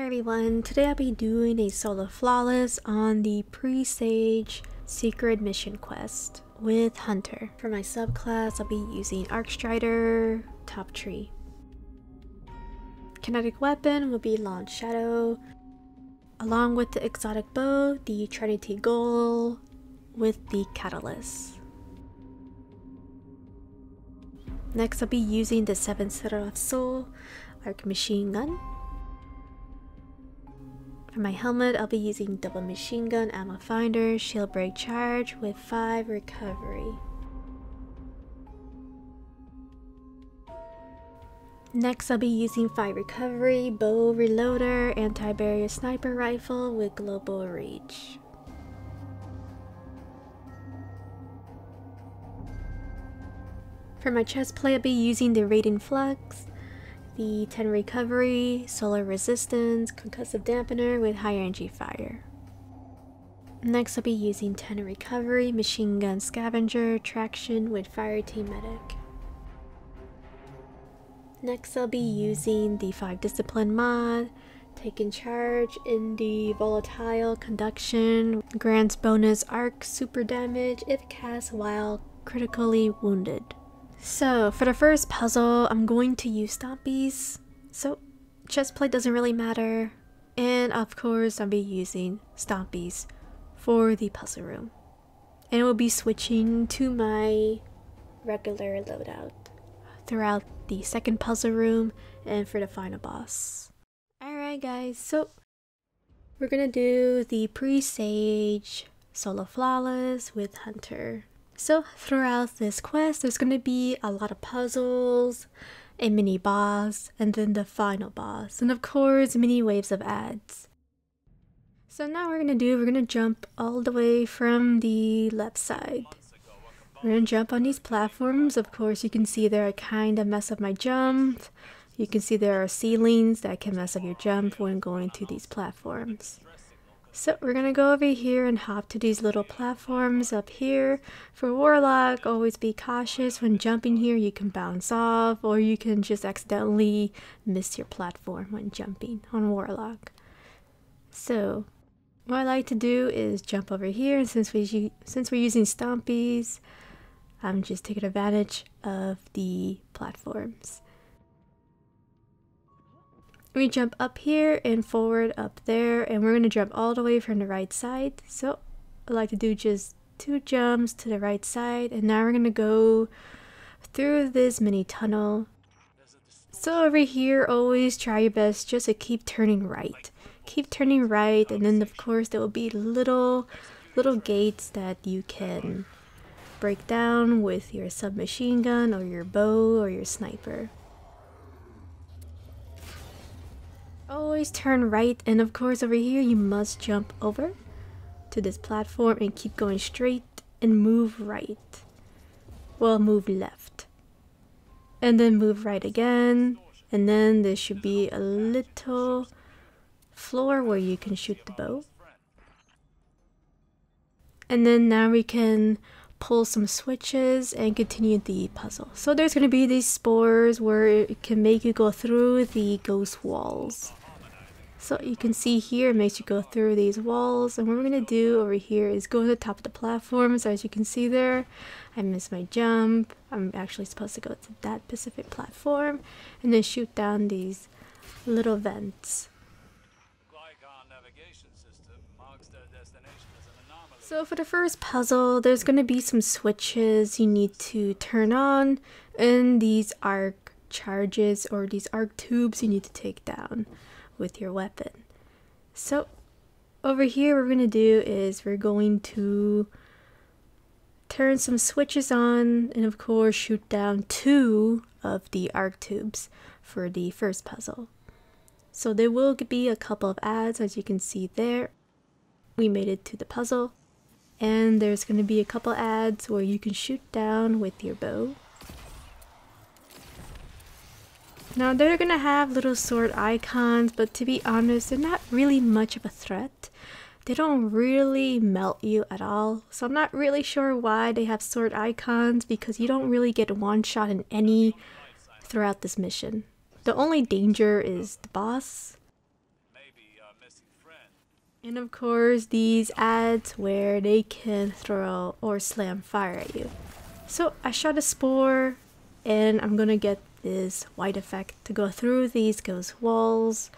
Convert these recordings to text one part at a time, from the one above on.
everyone, today I'll be doing a solo flawless on the Presage Secret Mission quest with Hunter. For my subclass, I'll be using Arcstrider, top tree. Kinetic weapon will be Launch Shadow, along with the exotic bow, the Trinity Ghoul with the Catalyst. Next, I'll be using the 7th Citadel of Soul Arc Machine Gun. For my helmet, I'll be using double machine gun, ammo finder, shield break charge with 5 recovery. Next, I'll be using 5 recovery, bow reloader, anti-barrier sniper rifle with global reach. For my chest plate, I'll be using the Radiant Flux, the 10 recovery, solar resistance, concussive dampener with high energy fire. Next, I'll be using 10 recovery, machine gun scavenger, traction with fire team medic. Next, I'll be using the 5 discipline mod, taking charge in the volatile conduction, grants bonus arc super damage if cast while critically wounded. So for the first puzzle, I'm going to use Stompies, so chestplate doesn't really matter, and of course I'll be using Stompies for the puzzle room, and we'll be switching to my regular loadout throughout the second puzzle room and for the final boss. Alright guys, so we're gonna do the Presage solo flawless with Hunter. So throughout this quest, there's going to be a lot of puzzles, a mini boss, and then the final boss, and of course mini waves of ads. So now we're going to jump all the way from the left side. We're going to jump on these platforms. Of course you can see there I kind of mess up my jump. You can see there are ceilings that can mess up your jump when going to these platforms. So we're gonna go over here and hop to these little platforms up here. For Warlock, always be cautious when jumping here. You can bounce off or you can just accidentally miss your platform when jumping on Warlock. So what I like to do is jump over here, and since we're using Stompies, I'm just taking advantage of the platforms. We jump up here and forward up there, and we're going to jump all the way from the right side. So I like to do just 2 jumps to the right side, and now we're going to go through this mini tunnel. So over here, always try your best just to keep turning right. Keep turning right, and then of course there will be little gates that you can break down with your submachine gun or your bow or your sniper. Always turn right, and of course over here you must jump over to this platform and keep going straight and move right. Well, move left. And then move right again, and then there should be a little floor where you can shoot the bow. And then now we can pull some switches and continue the puzzle. So there's going to be these spores where it can make you go through the ghost walls. So you can see here it makes you go through these walls, and what we're going to do over here is go to the top of the platform. So as you can see there, I missed my jump. I'm actually supposed to go to that specific platform and then shoot down these little vents. So for the first puzzle, there's going to be some switches you need to turn on, and these arc charges or these arc tubes you need to take down with your weapon. So over here what we're going to do is we're going to turn some switches on and of course shoot down 2 of the arc tubes for the first puzzle. So there will be a couple of ads, as you can see there. We made it to the puzzle. And there's going to be a couple ads where you can shoot down with your bow. Now they're going to have little sword icons, but to be honest, they're not really much of a threat. They don't really melt you at all. So I'm not really sure why they have sword icons, because you don't really get one shot in any throughout this mission. The only danger is the boss. And of course, these adds where they can throw or slam fire at you. So I shot a spore, and I'm gonna get this white effect to go through these ghost walls.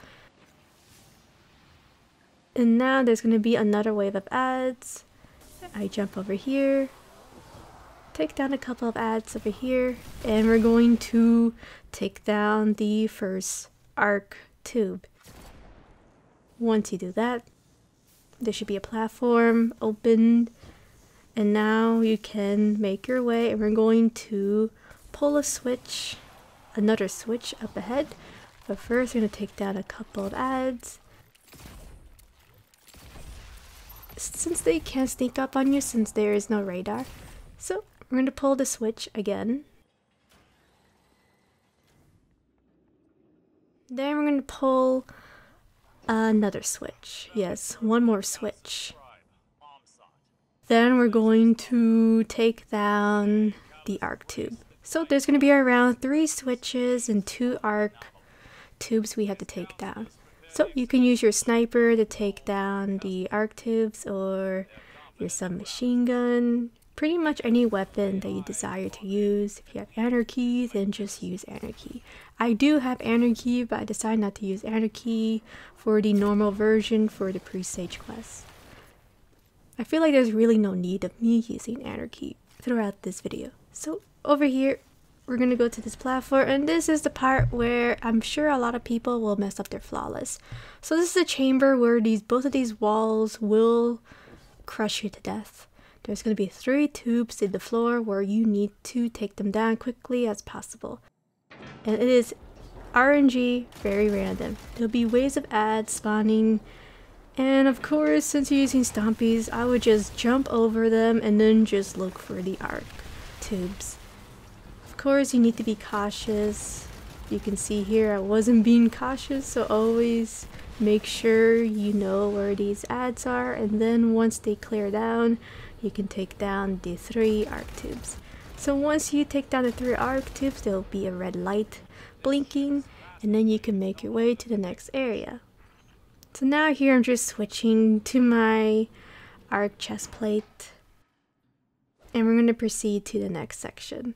And now there's gonna be another wave of adds. I jump over here, take down a couple of adds over here, and we're going to take down the first arc tube. Once you do that, there should be a platform opened, and now you can make your way, and we're going to pull a switch, another switch up ahead. But first we're going to take down a couple of adds. Since they can't sneak up on you since there is no radar, so we're going to pull the switch again. Then we're going to pull another switch. Yes, one more switch. Then we're going to take down the arc tube. So there's going to be around 3 switches and 2 arc tubes we have to take down. So you can use your sniper to take down the arc tubes, or your submachine gun. Pretty much any weapon that you desire to use. If you have anarchy, then just use anarchy. I do have anarchy, but I decided not to use anarchy for the normal version for the Presage quest. I feel like there's really no need of me using anarchy throughout this video. So over here, we're gonna go to this platform, and this is the part where I'm sure a lot of people will mess up their flawless. So this is a chamber where both of these walls will crush you to death. There's going to be 3 tubes in the floor where you need to take them down quickly as possible. And it is RNG, very random. There'll be waves of adds spawning. And of course, since you're using stompies, I would just jump over them and then just look for the arc tubes. Of course, you need to be cautious. You can see here I wasn't being cautious, so always make sure you know where these adds are, and then once they clear down, you can take down the 3 arc tubes. So once you take down the 3 arc tubes, there will be a red light blinking, and then you can make your way to the next area. So now here I'm just switching to my arc chest plate, and we're going to proceed to the next section.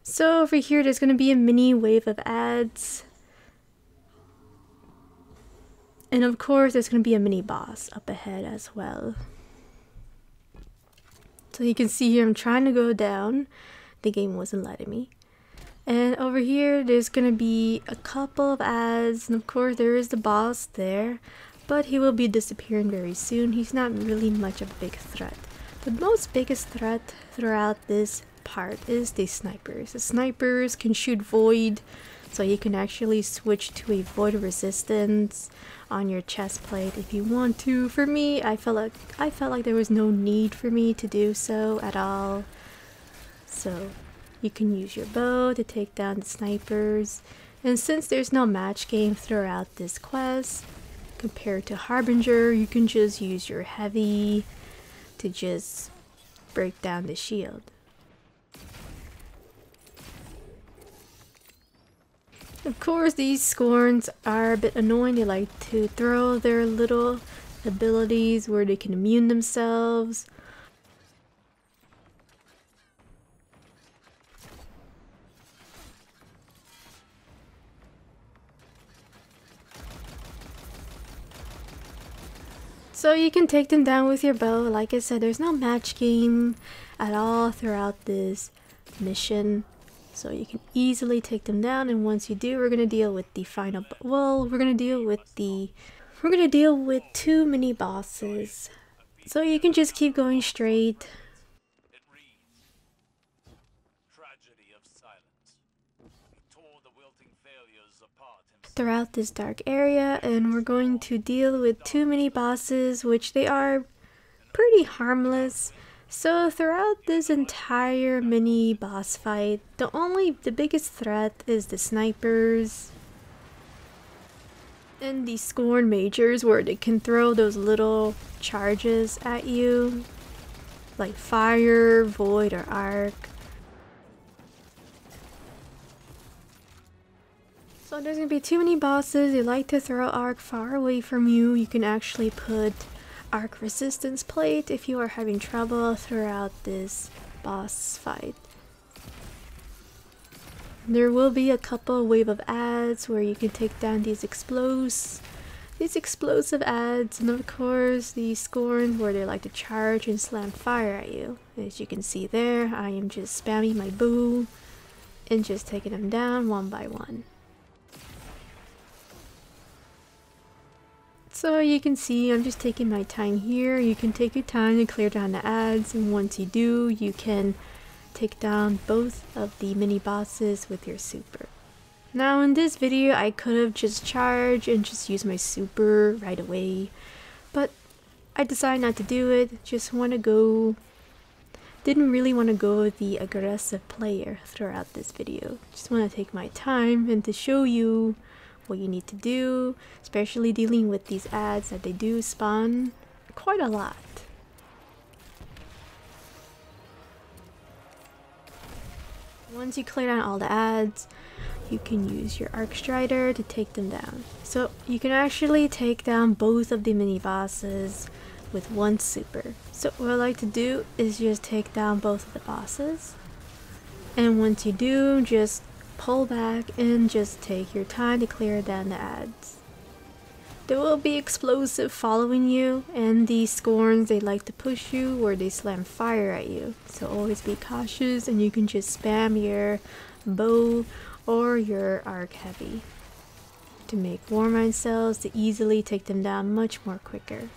So over here there's going to be a mini wave of adds, and of course there's going to be a mini boss up ahead as well. So you can see here I'm trying to go down, the game wasn't letting me. And over here there's going to be a couple of adds, and of course there is the boss there, but he will be disappearing very soon. He's not really much of a big threat. The most biggest threat throughout this part is the snipers. The snipers can shoot void, so you can actually switch to a void resistance on your chest plate if you want to. For me, I felt like there was no need for me to do so at all. So you can use your bow to take down the snipers, and since there's no match game throughout this quest compared to Harbinger, you can just use your heavy to just break down the shield. Of course, these Scorns are a bit annoying. They like to throw their little abilities where they can immune themselves. So you can take them down with your bow. Like I said, there's no match game at all throughout this mission. So you can easily take them down, and once you do, we're gonna deal with the final. We're gonna deal with 2 mini bosses. So you can just keep going straight. Throughout this dark area, and we're going to deal with 2 mini bosses, which they are pretty harmless. So throughout this entire mini boss fight, the biggest threat is the snipers and the Scorn Majors, where they can throw those little charges at you, like fire, void, or arc. So So there's gonna be too many bosses. They like to throw arc far away from you. You can actually put arc resistance plate if you are having trouble throughout this boss fight. There will be a couple wave of ads where you can take down these explosive ads, and of course the scorn where they like to charge and slam fire at you. As you can see there, I am just spamming my bow and just taking them down one by one. So you can see I'm just taking my time here. You can take your time to clear down the ads, and once you do, you can take down both of the mini bosses with your super. Now in this video I could have just charged and just used my super right away, but I decided not to do it. Didn't really want to go with the aggressive player throughout this video. Just want to take my time and to show you what you need to do, especially dealing with these ads that they do spawn quite a lot. Once you clear down all the ads, you can use your Arc Strider to take them down. So you can actually take down both of the mini bosses with one super. So what I like to do is just take down both of the bosses, and once you do, just pull back and just take your time to clear down the ads. There will be explosive following you, and these scorns, they like to push you or they slam fire at you. So always be cautious, and you can just spam your bow or your arc heavy to make warmine cells to easily take them down much more quicker.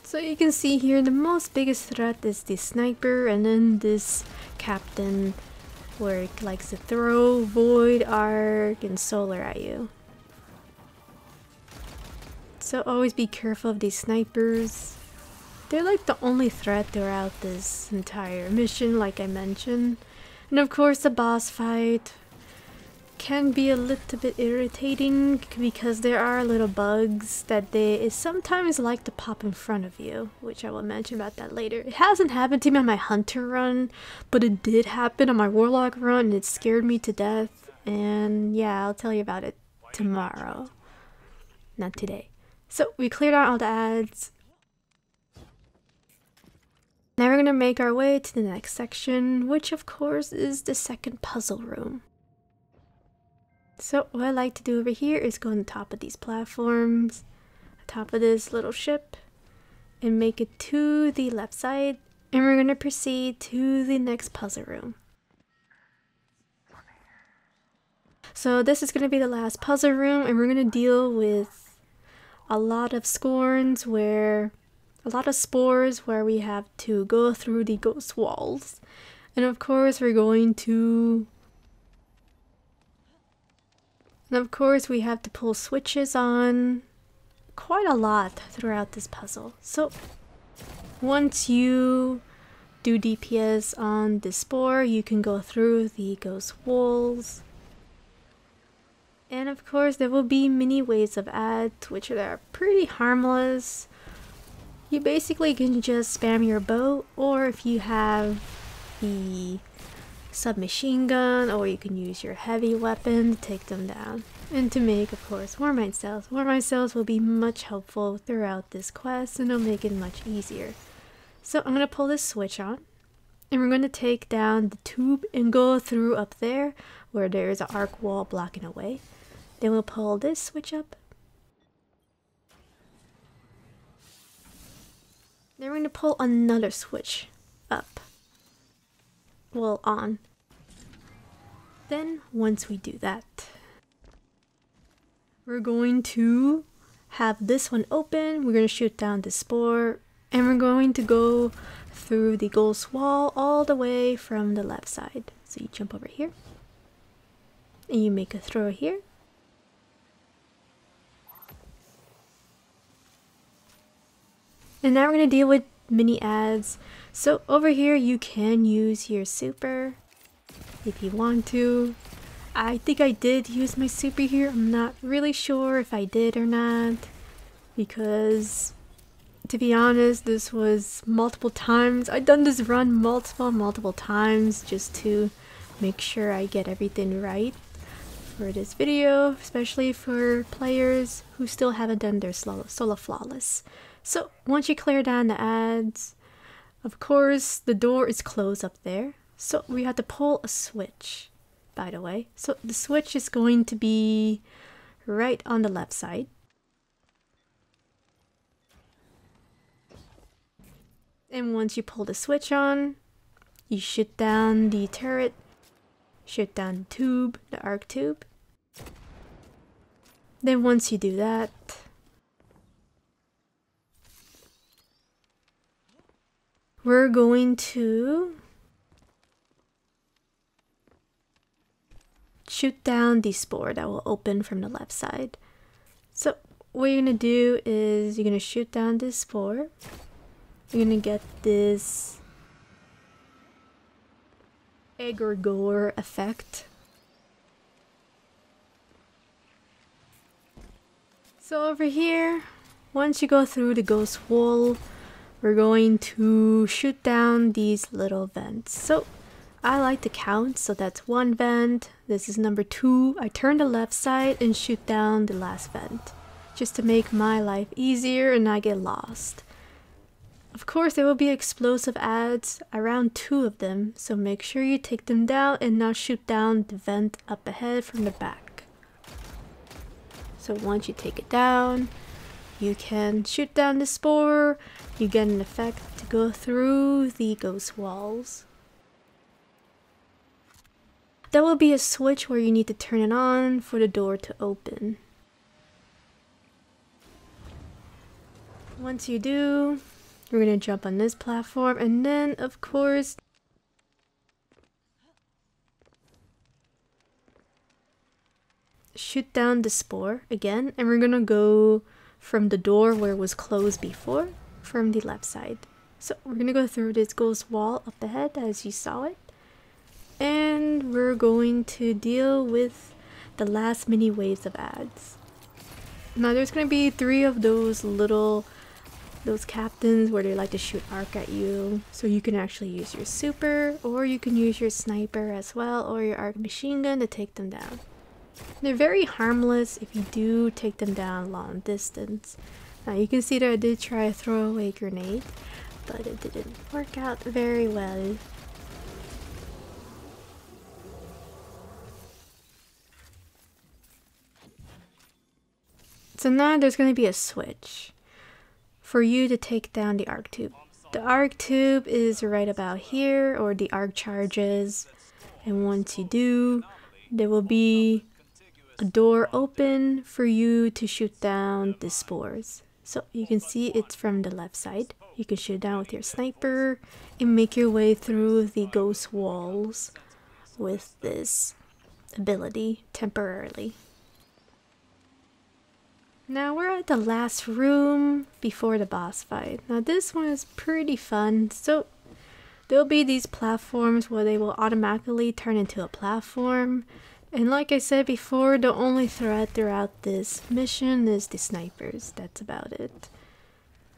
So you can see here the most biggest threat is the sniper, and then this captain where it likes to throw void, arc, and solar at you. So always be careful of these snipers. They're like the only threat throughout this entire mission, like I mentioned. And of course the boss fight can be a little bit irritating because there are little bugs that they sometimes like to pop in front of you, which I will mention about that later. It hasn't happened to me on my hunter run, but it did happen on my warlock run, and it scared me to death. And yeah, I'll tell you about it tomorrow, not today. So we cleared out all the ads. Now we're gonna make our way to the next section, which of course is the second puzzle room. So what I like to do over here is go on top of these platforms, top of this little ship, and make it to the left side, and we're going to proceed to the next puzzle room. So this is going to be the last puzzle room, and we're going to deal with a lot of spores where we have to go through the ghost walls. And of course we have to pull switches on quite a lot throughout this puzzle. So once you do DPS on the spore, you can go through the ghost walls. And of course there will be many waves of ads, which are pretty harmless. You basically can just spam your bow, or if you have the submachine gun, or you can use your heavy weapon to take them down. And to make, of course, warmine cells. Warmine cells will be much helpful throughout this quest, and it'll make it much easier. So I'm going to pull this switch on, and we're going to take down the tube and go through up there where there is an arc wall blocking away. Then we'll pull this switch up. Then we're going to pull another switch up. Well, on. Then once we do that, we're going to have this one open. We're going to shoot down the spore, and we're going to go through the ghost wall all the way from the left side. So you jump over here, and you make a throw here. And now we're going to deal with mini ads. So over here you can use your super if you want to. I think I did use my super here. I'm not really sure if I did or not, because To be honest, this was multiple times. I've done this run multiple times just to make sure I get everything right for this video, especially for players who still haven't done their solo flawless. So once you clear down the ads, of course the door is closed up there, so we have to pull a switch, by the way. So the switch is going to be right on the left side. And once you pull the switch on, you shoot down the turret, shoot down the tube, the arc tube. Then once you do that, we're going to shoot down the spore that will open from the left side. So what you're gonna do is you're gonna shoot down this spore. You're gonna get this egregore effect. So over here, once you go through the ghost wall, we're going to shoot down these little vents. So I like to count, so that's 1 vent, this is number 2. I turn the left side and shoot down the last vent, just to make my life easier and not get lost. Of course, there will be explosive ads, around 2 of them, so make sure you take them down and not shoot down the vent up ahead from the back. So once you take it down, you can shoot down the spore, you get an effect to go through the ghost walls. There will be a switch where you need to turn it on for the door to open. Once you do, we're gonna jump on this platform, and then of course shoot down the spore again, and we're gonna go from the door where it was closed before, from the left side. So we're gonna go through this ghost wall up ahead as you saw it, and we're going to deal with the last mini waves of ads. Now there's gonna be 3 of those captains where they like to shoot arc at you, so you can actually use your super, or you can use your sniper as well, or your arc machine gun to take them down. They're very harmless if you do take them down long distance. Now you can see that I did try a throwaway grenade, but it didn't work out very well. So now there's going to be a switch for you to take down the arc tube. The arc tube is right about here, or the arc charges, and once you do, there will be a door open for you to shoot down the spores. So you can see it's from the left side. You can shoot down with your sniper and make your way through the ghost walls with this ability temporarily. Now we're at the last room before the boss fight. Now this one is pretty fun. So there'll be these platforms where they will automatically turn into a platform. And like I said before, the only threat throughout this mission is the snipers. That's about it.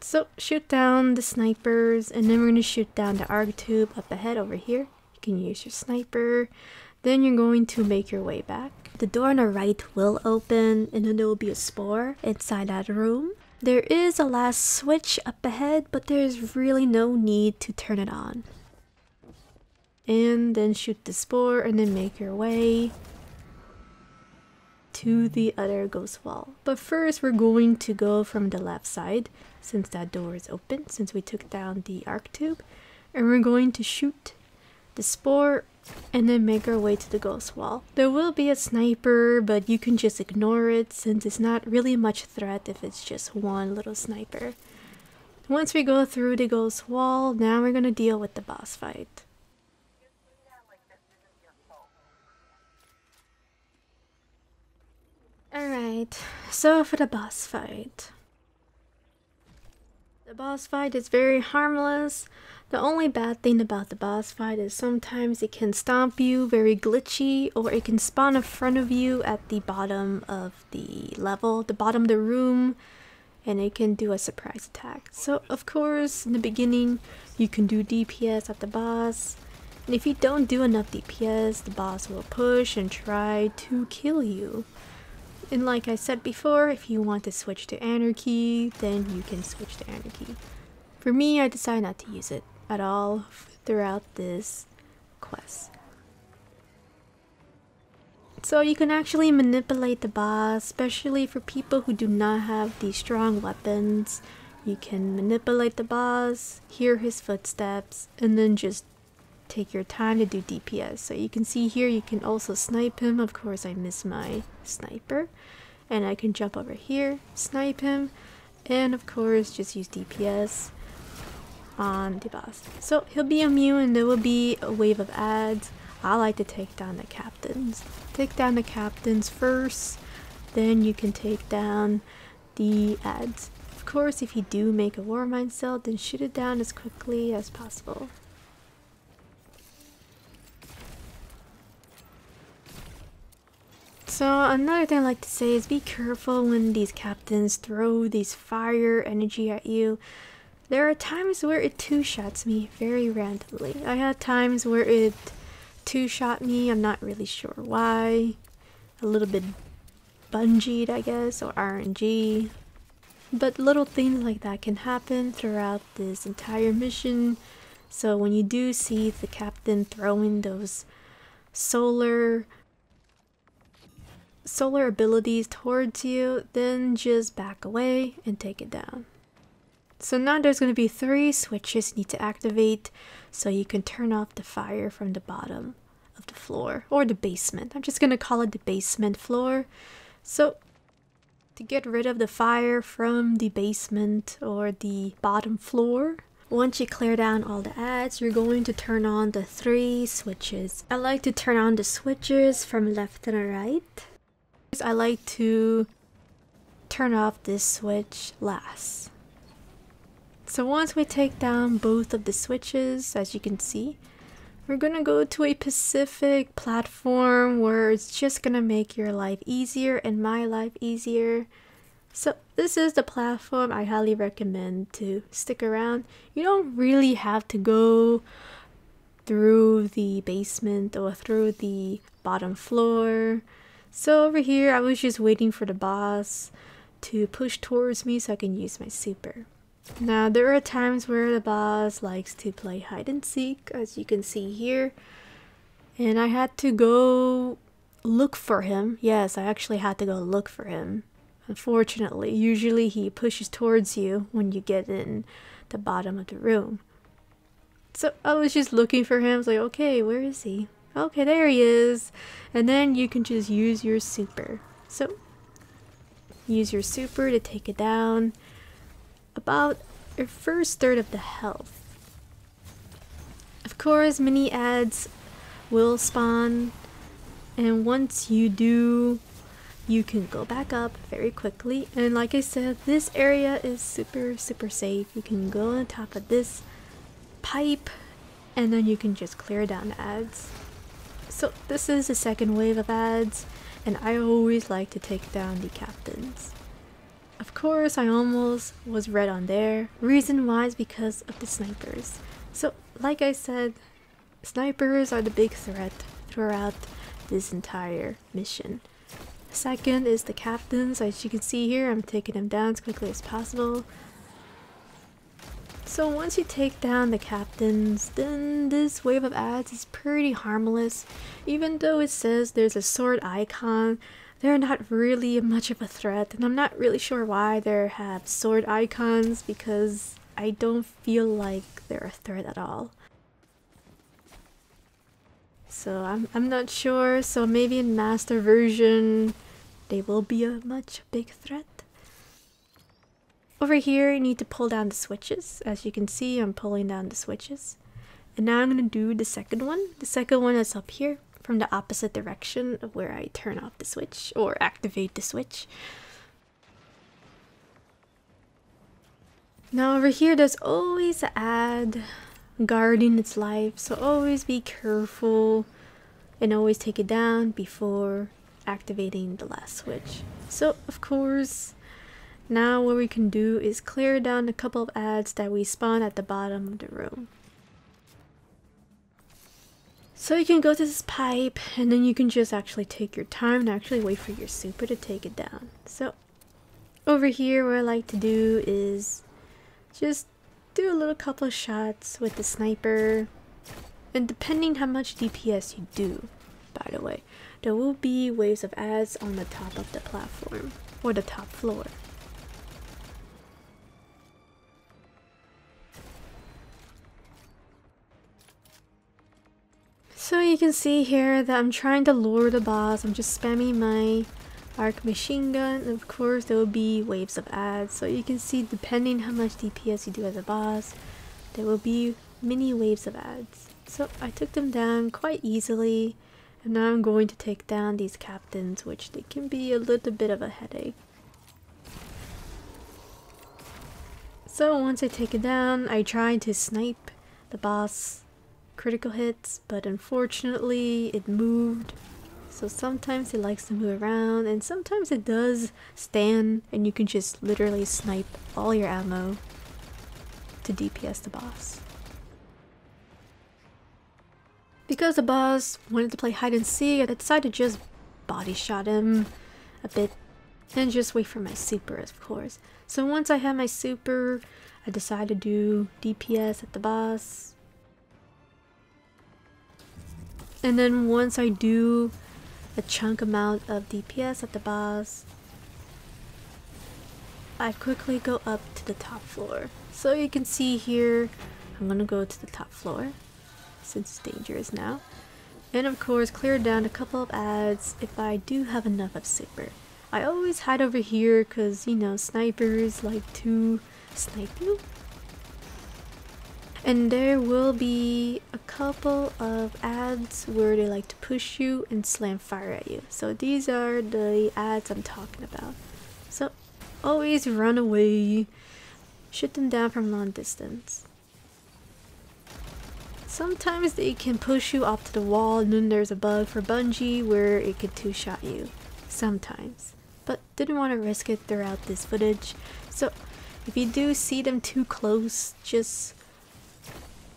So shoot down the snipers, and then we're going to shoot down the arc tube up ahead over here. You can use your sniper. Then you're going to make your way back. The door on the right will open, and then there will be a spore inside that room. There is a last switch up ahead, but there's really no need to turn it on. And then shoot the spore, and then make your way to the other ghost wall. But first we're going to go from the left side, since that door is open, since we took down the arc tube. And we're going to shoot the spore and then make our way to the ghost wall. There will be a sniper, but you can just ignore it since it's not really much threat if it's just one little sniper. Once we go through the ghost wall, now we're gonna deal with the boss fight. Alright, so for the boss fight. The boss fight is very harmless. The only bad thing about the boss fight is sometimes it can stomp you very glitchy, or it can spawn in front of you at the bottom of the level, the bottom of the room. and it can do a surprise attack. So of course in the beginning you can do DPS at the boss, and if you don't do enough DPS, the boss will push and try to kill you. And like I said before, if you want to switch to anarchy, then you can switch to anarchy. For me, I decided not to use it at all throughout this quest. So you can actually manipulate the boss, especially for people who do not have these strong weapons. You can manipulate the boss, hear his footsteps, and then just take your time to do DPS. So you can see here you can also snipe him. Of course I missed my sniper. And I can jump over here, snipe him, and of course just use DPS on the boss. So he'll be immune and there will be a wave of ads. I like to take down the captains. Take down the captains first, then you can take down the ads. Of course, if you do make a war mine cell, then shoot it down as quickly as possible. So another thing I like to say is be careful when these captains throw these fire energy at you. There are times where it two-shots me very randomly. I had times where it two-shot me, I'm not really sure why. A little bit bungeed, I guess, or RNG. But little things like that can happen throughout this entire mission. So when you do see the captain throwing those solar abilities towards you, then just back away and take it down. So now there's going to be 3 switches you need to activate so you can turn off the fire from the bottom of the floor, or the basement. I'm just going to call it the basement floor. So to get rid of the fire from the basement or the bottom floor, once you clear down all the ads, you're going to turn on the 3 switches. I like to turn on the switches from left to right. I like to turn off this switch last. So once we take down both of the switches, as you can see, we're gonna go to a specific platform where it's just gonna make your life easier and my life easier. So this is the platform I highly recommend to stick around. You don't really have to go through the basement or through the bottom floor. So over here, I was just waiting for the boss to push towards me so I can use my super. Now, there are times where the boss likes to play hide and seek, as you can see here. And I had to go look for him. Yes, I actually had to go look for him. Unfortunately, usually he pushes towards you when you get in the bottom of the room. So I was just looking for him. I was like, okay, where is he? Okay, there he is. And then you can just use your super. So use your super to take it down about your first third of the health. Of course, mini ads will spawn, and once you do, you can go back up very quickly. And like I said, this area is super safe. You can go on top of this pipe and then you can just clear down the ads. So this is the second wave of ads, and I always like to take down the captains. Of course, I almost was red on there. Reason why is because of the snipers. So like I said, snipers are the big threat throughout this entire mission. Second is the captains. As you can see here, I'm taking them down as quickly as possible. So once you take down the captains, then this wave of ads is pretty harmless. Even though it says there's a sword icon, they're not really much of a threat, and I'm not really sure why they have sword icons, because I don't feel like they're a threat at all. So I'm not sure, so maybe in master version they will be a much big threat. Over here you need to pull down the switches. As you can see, I'm pulling down the switches. And now I'm going to do the second one. The second one is up here from the opposite direction of where I turn off the switch or activate the switch. Now over here there's always an ad guarding its life, so always be careful and always take it down before activating the last switch. So of course Now what we can do is clear down a couple of ads that we spawn at the bottom of the room. So you can go to this pipe and then you can just actually take your time and actually wait for your super to take it down. So over here what I like to do is just do a little couple of shots with the sniper, and depending how much DPS you do, by the way, there will be waves of ads on the top of the platform or the top floor. So you can see here that I'm trying to lure the boss. I'm just spamming my arc machine gun, and of course there will be waves of ads. So you can see depending how much DPS you do as a boss, there will be mini waves of ads. So I took them down quite easily, and now I'm going to take down these captains, which they can be a little bit of a headache. So once I take it down, I try to snipe the boss critical hits, but unfortunately it moved. So sometimes it likes to move around, and sometimes it does stand, and you can just literally snipe all your ammo to DPS the boss. Because the boss wanted to play hide and seek, I decided to just body shot him a bit and just wait for my super, of course. So once I had my super, I decided to do DPS at the boss. And then once I do a chunk amount of DPS at the boss, I quickly go up to the top floor. So you can see here, I'm gonna go to the top floor since it's dangerous now. And of course clear down a couple of ads if I do have enough of super. I always hide over here because, you know, snipers like to snipe you. And there will be a couple of ads where they like to push you and slam fire at you. So these are the ads I'm talking about. So always run away, shoot them down from long distance. Sometimes they can push you up to the wall, and then there's a bug for Bungie where it could two-shot you. Sometimes. But didn't want to risk it throughout this footage. So if you do see them too close, just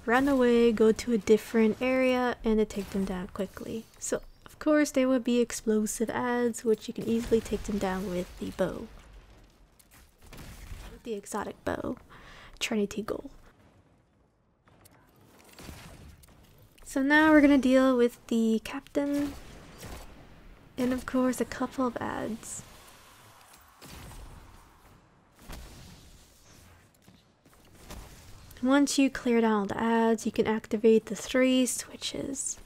run away, go to a different area, and to take them down quickly. So of course there will be explosive ads, which you can easily take them down with the bow. With the exotic bow, Trinity Ghoul. So now we're gonna deal with the captain, and of course a couple of ads. Once you clear down all the ads, you can activate the 3 switches.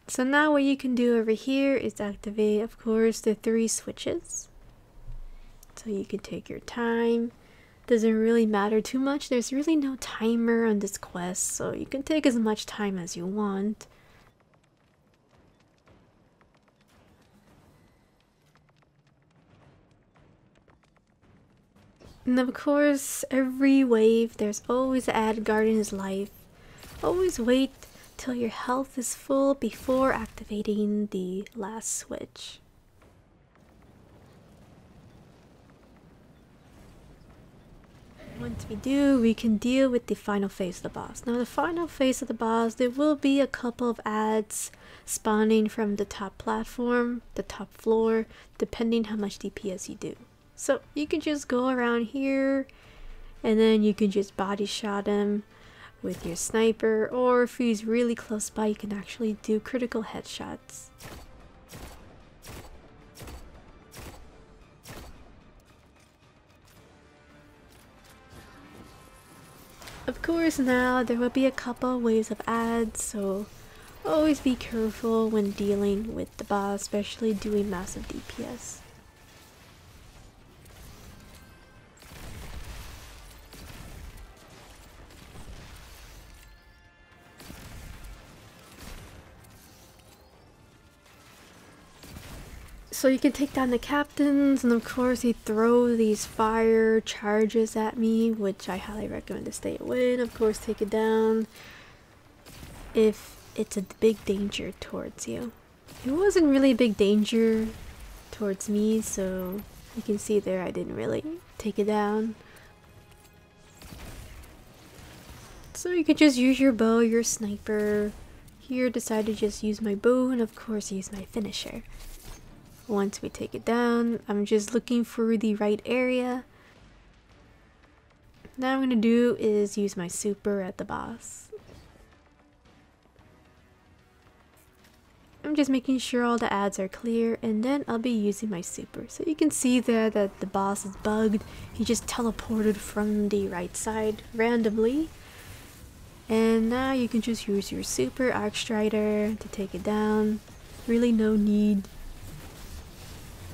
So now what you can do over here is activate, of course, the 3 switches. So you can take your time. Doesn't really matter too much. There's really no timer on this quest, so you can take as much time as you want. And of course, every wave, there's always an ad guarding his life. Always wait till your health is full before activating the last switch. Once we do, we can deal with the final phase of the boss. Now the final phase of the boss, there will be a couple of ads spawning from the top platform, the top floor, depending how much DPS you do. So you can just go around here, and then you can just body shot him with your sniper, or if he's really close by, you can actually do critical headshots. Of course, now there will be a couple waves of ads, so always be careful when dealing with the boss, especially doing massive DPS. So you can take down the captains, and of course they throw these fire charges at me, which I highly recommend to stay away, and of course take it down if it's a big danger towards you. It wasn't really a big danger towards me, so you can see there I didn't really take it down. So you could just use your bow, your sniper. Here decided to just use my bow and of course use my finisher. Once we take it down, I'm just looking for the right area. Now what I'm gonna do is use my super at the boss. I'm just making sure all the ads are clear and then I'll be using my super. So you can see there that the boss is bugged. He just teleported from the right side randomly. And now you can just use your super Arc Strider to take it down. Really no need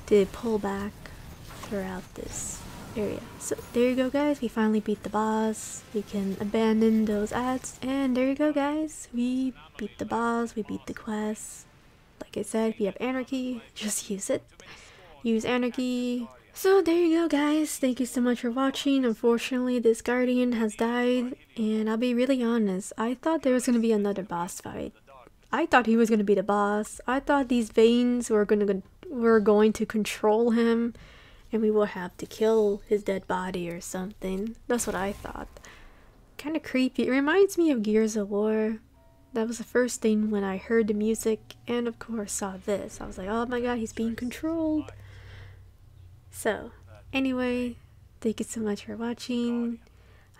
to pull back throughout this area. So there you go guys, we finally beat the boss. We can abandon those ads and there you go guys, we beat the boss, we beat the quest. Like I said, if you have anarchy, just use it. Use anarchy. So there you go guys, thank you so much for watching. Unfortunately this guardian has died and I'll be really honest, I thought there was going to be another boss fight. I thought he was going to be the boss. I thought these veins were going to control him and we will have to kill his dead body or something. That's what I thought. Kind of creepy. It reminds me of Gears of War. That was the first thing when I heard the music and of course saw this. I was like, oh my god, he's being controlled. So, anyway, thank you so much for watching.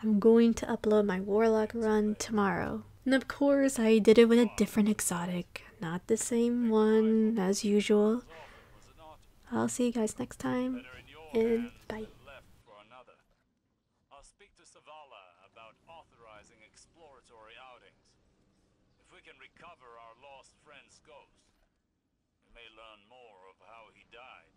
I'm going to upload my warlock run tomorrow. And of course, I did it with a different exotic. Not the same one as usual. I'll see you guys next time, and bye. I'll speak to Savala about authorizing exploratory outings. If we can recover our lost friend's ghost, we may learn more of how he died.